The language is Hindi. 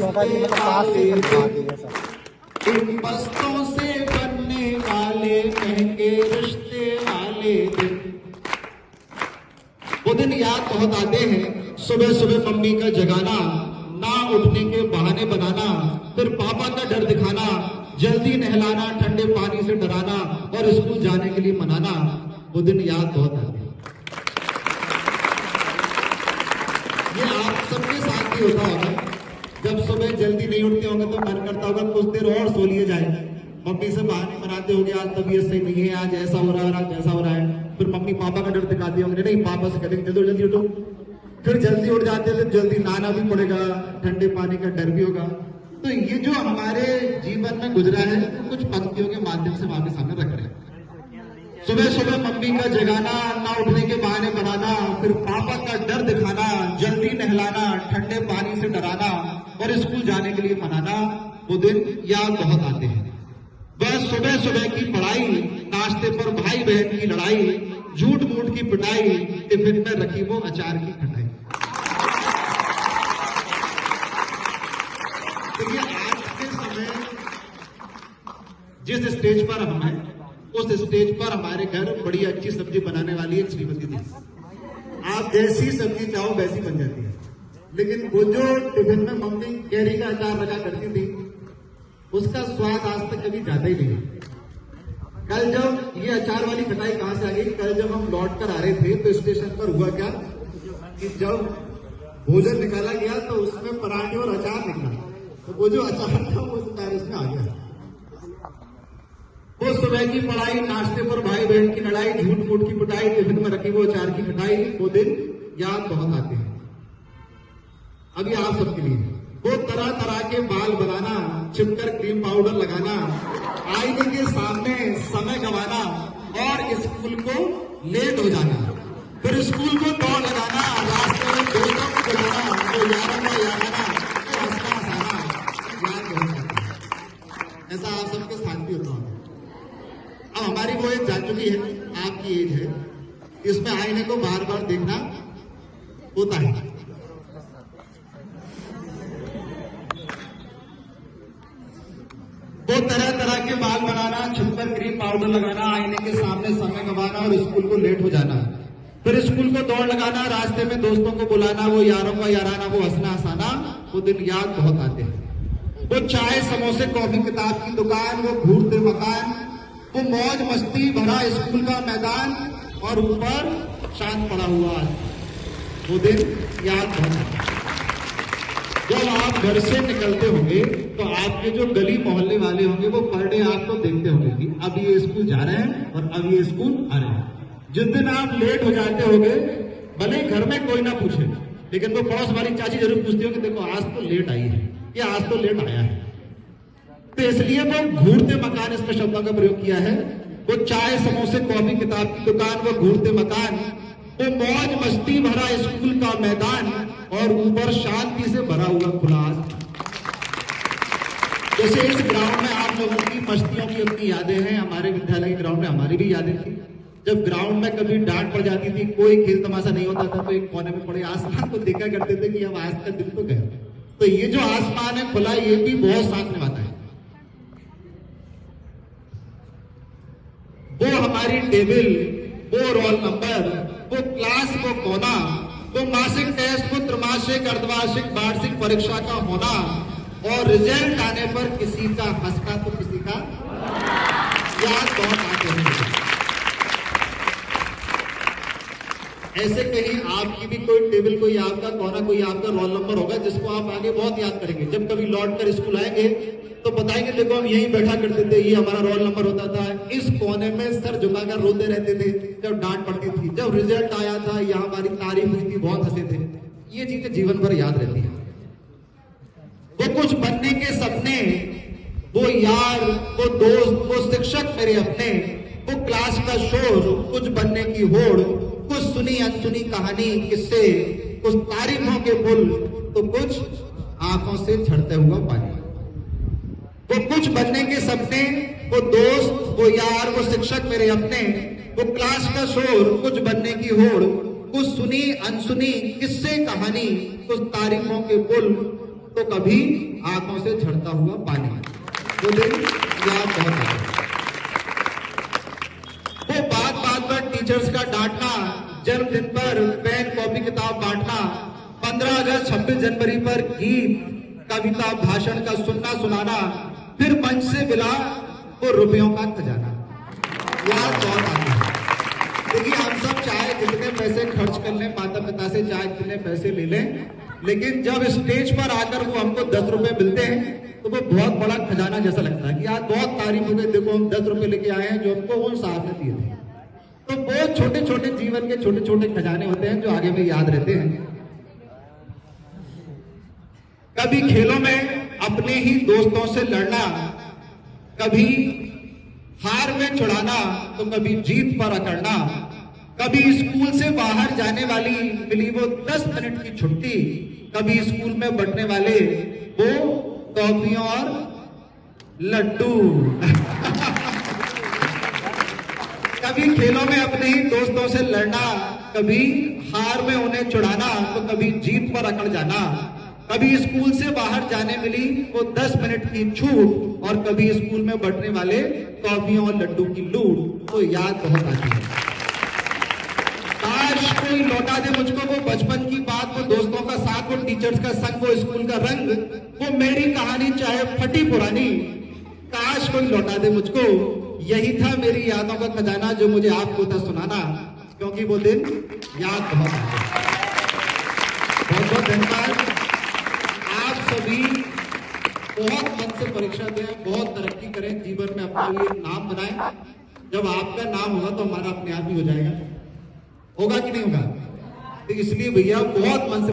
रिश्ते वाले इन बस्तों से बनने वाले महंगे रिश्ते वाले दिन। वो दिन याद बहुत आते हैं, सुबह सुबह मम्मी का जगाना, ना उठने के बहाने बनाना, फिर पापा का डर दिखाना, जल्दी नहलाना, ठंडे पानी से डराना और स्कूल जाने के लिए मनाना। वो दिन याद बहुत आते हैं। ये आप सबके साथ ही होता होगा। जब सुबह जल्दी नहीं उठते होंगे तो मन करता होगा कुछ देर और सो लिए जाए। मम्मी से बहाने बनाते होंगे, आज तबीयत सही नहीं है, आज ऐसा हो रहा है, आज ऐसा हो रहा है। फिर मम्मी पापा का डर दिखाती होंगे, नहीं पापा से कहेंगे जल्दी जल्दी उठो। फिर जल्दी उठ जाते हैं तो जल्दी नहाना भी पड़ेगा, ठंडे पानी का डर भी होगा। तो ये जो हमारे जीवन में गुजरा है वो कुछ पंक्तियों के माध्यम से आपके सामने रख रहे हैं। सुबह सुबह मम्मी का जगाना, ना उठने के बहाने बनाना, फिर पापा का डर दिखाना, जल्दी नहलाना, ठंडे पानी से डराना और स्कूल जाने के लिए मनाना। वो दिन याद बहुत आते हैं। बस सुबह सुबह की पढ़ाई, नाश्ते पर भाई बहन की लड़ाई, झूठ मूठ की पिटाई, टिफिन में रखी वो अचार की खटाई। तो ये आज के समय जिस स्टेज पर हम हैं, उस स्टेज पर हमारे घर बड़ी अच्छी सब्जी बनाने वाली एक श्रीमती थी। आप जैसी सब्जी चाहो वैसी बन जाती है, लेकिन वो जो टिफिन में मम्मी कैरी का अचार लगा करती थी, उसका स्वाद आज तक कभी जाता ही नहीं। कल जब ये अचार वाली खटाई कहां से आ गई, कल जब हम लौट कर आ रहे थे तो स्टेशन पर हुआ क्या कि जब भोजन निकाला गया तो उसमें पराठे और अचार निकला। तो वो जो अचार था वो पैरिस में आ गया। वो सुबह की पढ़ाई, नाश्ते पर भाई बहन की लड़ाई, झूठ मूठ की पिटाई, टिफिन में रखी वो अचार की खटाई। वो दिन याद बहुत आते हैं। अभी आप सबके लिए वो तरह तरह के बाल बनाना, छिपकर क्रीम पाउडर लगाना, आईने के सामने समय गंवाना और स्कूल को लेट हो जाना, फिर स्कूल को दौड़ लगाना, रास्ते में दोस्तों को बुलाना, तो यारों का याद आना, हंसना हंसाना याद हो जाता है। ऐसा आप सबके साथ भी होता होगा। अब हमारी वो एज जा चुकी है, आपकी एज है, इसमें आईने को बार बार देखना होता है। वो तरह तरह के बाल बनाना, छुपकर क्रीम पाउडर लगाना, आईने के सामने समय गंवाना और स्कूल को लेट हो जाना, फिर स्कूल को दौड़ लगाना, रास्ते में दोस्तों को बुलाना, वो यारों का याराना, वो हंसना हंसाना। वो दिन याद बहुत आते हैं। वो चाय समोसे कॉफी किताब की दुकान, वो घूरते मकान, वो मौज मस्ती भरा स्कूल का मैदान और ऊपर चांद पड़ा हुआ। वो दिन याद बहुत आते हैं। जब आप घर से निकलते होंगे तो आपके जो गली मोहल्ले वाले होंगे वो पर डे आपको देखते होंगे कि अब ये स्कूल जा रहे हैं और अब ये स्कूल आ रहे हैं। जिस दिन आप लेट हो जाते होंगे, भले घर में कोई ना पूछे, लेकिन वो पड़ोस वाली चाची जरूर पूछती होगी, देखो आज तो लेट आई है या आज तो लेट आया है। तो इसलिए वो घूरते मकान इसमें शब्दों का प्रयोग किया है। वो चाय समोसे कॉफी किताब की दुकान, वो घूरते मकान, वो मौज मस्ती भरा स्कूल का मैदान और ऊपर शांति से भरा हुआ खुला आसमान। जैसे इस ग्राउंड में आप लोगों की मस्तियों की अपनी यादें हैं, हमारे विद्यालय के ग्राउंड में हमारी भी यादें थी। जब ग्राउंड में कभी डांट पड़ जाती थी, कोई खेल तमाशा नहीं होता था, तो एक कोने में पड़े आसमान को देखा करते थे कि अब आज का दिन तो गया। तो ये जो आसमान है खुला, ये भी बहुत साथ निभाता है। वो हमारी टेबल, वो रोल नंबर, वो क्लास, वो कोना, वो मासिक टेस्ट, वो त्रैमासिक अर्धवार्षिक वार्षिक परीक्षा का होना और रिजल्ट आने पर किसी का हंसना तो किसी का याद बहुत आते हैं। ऐसे कहीं आपकी भी कोई टेबल, कोई आपका कोना, कोई आपका रोल नंबर होगा जिसको आप आगे बहुत याद करेंगे। जब कभी लौट कर स्कूल आएंगे तो बताएंगे, देखो हम यहीं बैठा करते थे, ये हमारा रोल नंबर होता था, इस कोने में सर झुकाकर रोते रहते थे जब डांट पड़ती थी, जब रिजल्ट आया था यहाँ हमारी तारीफ हुई थी, बहुत हंसे थे। ये चीजें जीवन भर याद रहती है। वो कुछ बनने के सपने, वो यार, वो दोस्त, वो शिक्षक मेरे अपने, वो क्लास का शोर, कुछ बनने की होड़, कुछ सुनी अनसुनी कहानी, किस्से, कुछ तारीफों के पुल, तो कुछ आंखों से झड़ते हुआ पानी। वो कुछ बनने के सपने, वो दोस्त, वो यार, वो शिक्षक मेरे अपने, वो क्लास का शोर, कुछ बनने की होड़, कुछ सुनी अनसुनी किस्से कहानी, कुछ तारीफों के पुल, तो कभी आंखों से झड़ता हुआ पानी। वो दिन याद बहुत आता है। वो बात बात पर टीचर्स का डांटना, जन्मदिन पर पेन कॉपी किताब बांटना, 15 अगस्त 26 जनवरी पर गीत कविता भाषण का सुनाना, फिर मंच से मिला वो रुपयों का खजाना। याद बहुत आता है। देखिए, हम सब चाहे कितने पैसे खर्च कर लें, माता पिता से चाहे कितने पैसे ले लें, लेकिन जब स्टेज पर आकर वो हमको 10 रुपए मिलते हैं तो वो बहुत बड़ा खजाना जैसा लगता है कि यार बहुत तारीफ हो गई, देखो हम 10 रुपए लेके आए हैं जो हमको वो साहब ने दिए थे। तो बहुत छोटे छोटे जीवन के छोटे छोटे खजाने होते हैं जो आगे में याद रहते हैं। कभी खेलों में अपने ही दोस्तों से लड़ना, कभी हार में छुड़ाना तो कभी जीत पर अकड़ना, कभी स्कूल से बाहर जाने वाली मिली वो 10 मिनट की छुट्टी, कभी स्कूल में बंटने वाले वो टॉफियों और लड्डू कभी खेलों में अपने ही दोस्तों से लड़ना, कभी हार में उन्हें छुड़ाना तो कभी जीत पर अकड़ जाना, कभी स्कूल से बाहर जाने मिली वो 10 मिनट की छूट और कभी स्कूल में बंटने वाले टॉफियों और लड्डू की लूट। तो याद बहुत आती है। काश कोई लौटा दे मुझको वो बचपन की बात, वो दोस्तों का साथ, वो टीचर्स का संग, वो स्कूल का रंग, वो मेरी कहानी चाहे फटी पुरानी। काश कोई लौटा दे मुझको, यही था मेरी यादों का खजाना जो मुझे आपको था सुनाना, क्योंकि वो दिन याद बहुत आता है। बहुत बहुत धन्यवाद। आप सभी बहुत मन से परीक्षा दें, बहुत तरक्की करें, जीवन में अपना भी एक नाम बनाएं। जब आपका नाम होगा तो हमारा अपने आप ही हो जाएगा। होगा कि नहीं होगा? तो इसलिए भैया बहुत मन से